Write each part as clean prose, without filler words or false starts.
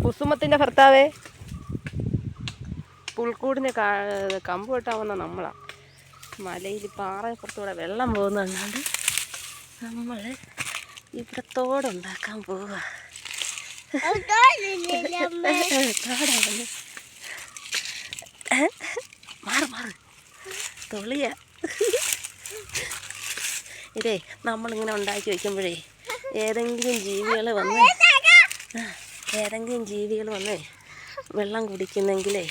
കുസുമത്തിൻ്റെ ഭർത്താവേ, പുൽക്കൂടിന് കമ്പ് വെട്ടാവുന്ന നമ്മളാ. മലയിൽ പാറപ്പുറത്തൂടെ വെള്ളം പോകുന്നുണ്ട്. നമ്മൾ ഇവിടത്തോടുണ്ടാക്കാൻ പോവുക. മാറ് തൊളിയ. ഇതേ നമ്മളിങ്ങനെ ഉണ്ടാക്കി വയ്ക്കുമ്പോഴേ ഏതെങ്കിലും ജീവികൾ വന്ന് വെള്ളം കുടിക്കുന്നെങ്കിലേ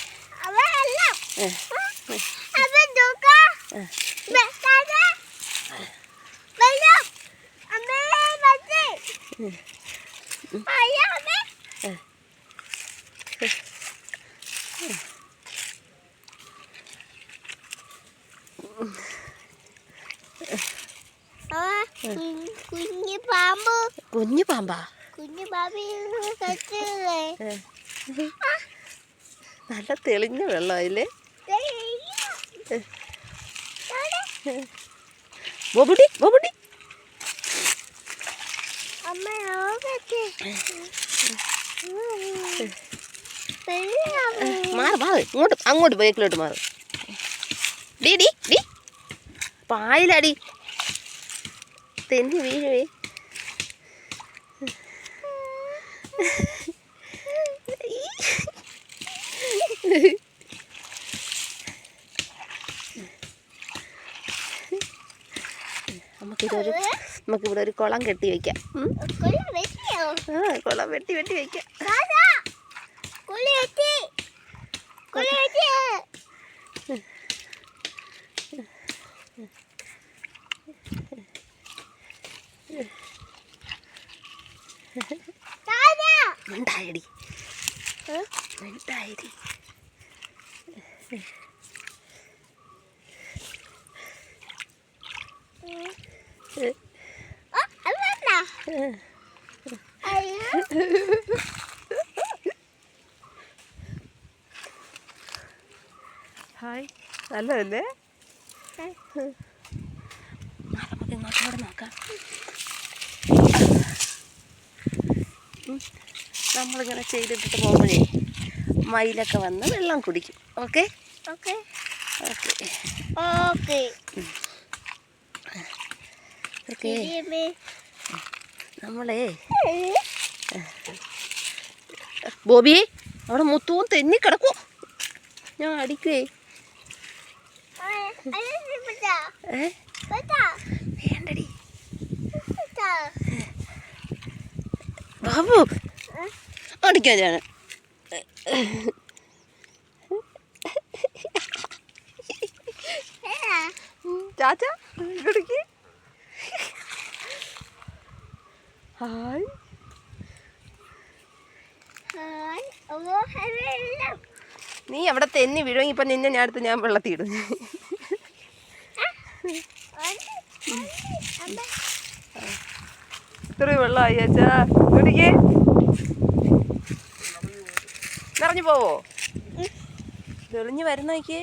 കുഞ്ഞു പാമ്പാ? നല്ല തെളിഞ്ഞ വെള്ളമായില്ലേ? ബോബുട്ടി മാറ് അങ്ങോട്ട് ബേക്കിലോട്ട് മാറ്. ഡി പായിലടി തെന്നി വീഴുവേ. നമുക്കിവിടെ ഒരു കുളം കെട്ടി വയ്ക്കാം. കുളം വെട്ടി വയ്ക്കാം. മിണ്ടായിടി. ഹായ്, നല്ലതല്ലേ? നമുക്ക് ഇങ്ങോട്ടോടെ നോക്കാം. നമ്മളിങ്ങനെ ചെയ്തിട്ടിട്ട് പോകുമ്പോഴേ മയിലൊക്കെ വന്ന് വെള്ളം കുടിക്കും. ഓക്കെ നമ്മളേ ബോബിയെ അവിടെ മുത്തവും തെന്നി കിടക്കൂ. ഞാൻ അടിക്കുവേ. വേണ്ടടി ബാബു, അടിക്കാൻ ഞാൻ. ചാച്ചാ ഇവിടേക്ക്. ഹായ്. നീ അവിടെ തെന്നി വീഴുമെങ്കിൽ ഇപ്പം നിന്നെ ഞാൻ വെള്ളത്തിയിടും. ഇത്രയും വെള്ളമായി ചാച്ചാ. ഇവിടേക്ക് നിറഞ്ഞു പോവോ? തെളിഞ്ഞ് വരുന്നോക്കേ.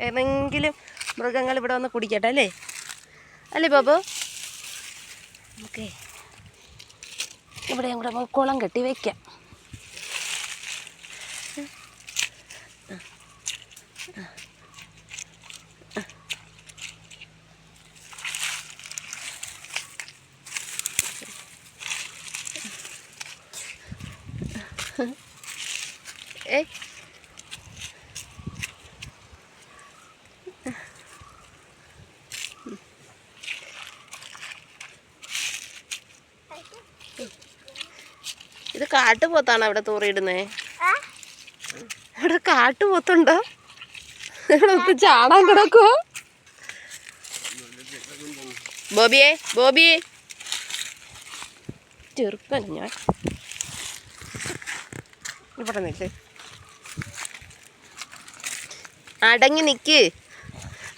ഏതെങ്കിലും മൃഗങ്ങൾ ഇവിടെ വന്ന് കുടിക്കട്ടെ അല്ലേ ബാബു? ഓക്കെ, ഇവിടെയും കൂടെ കുളം കെട്ടി വയ്ക്കാം. ഇത് കാട്ടുപോത്താണോ ഇവിടെ തൂറിയിടുന്നേ? ഇവിടെ കാട്ടുപോത്തുണ്ടോ? ഇവിടെ ചാടാൻ കിടക്കുവോ? ബോബിയെ ചെറുക്കൻ ഞാൻ ഇവിടെ നിൽക്ക്. അടങ്ങി നിൽക്ക്.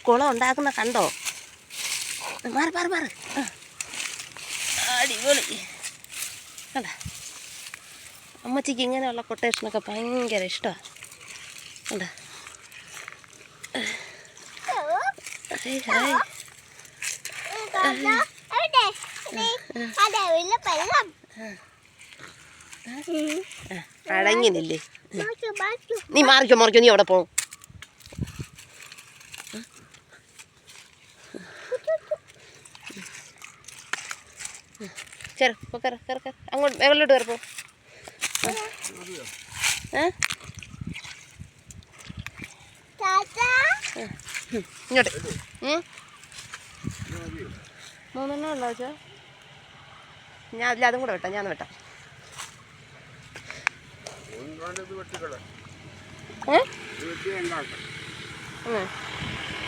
കുളം ഉണ്ടാക്കുന്ന കണ്ടോ? മാറ്. അടിപൊളി. കണ്ട, അമ്മച്ചിക്ക് ഇങ്ങനെയുള്ള കൊട്ടേഷനൊക്കെ ഭയങ്കര ഇഷ്ടമാണ്. കണ്ട, അടങ്ങിനില്ലേ? നീ മാറിക്കോ, നീ അവിടെ പോവും. അങ്ങോട്ട് മേളിലോട്ട് കയറിപ്പോ. ഇങ്ങോട്ട് 3 ഉണ്ടോ വെച്ചാ? ഞാൻ അതിൽ അതും കൂടെ വെട്ടാം. ഞാൻ വെട്ടാം. ഏ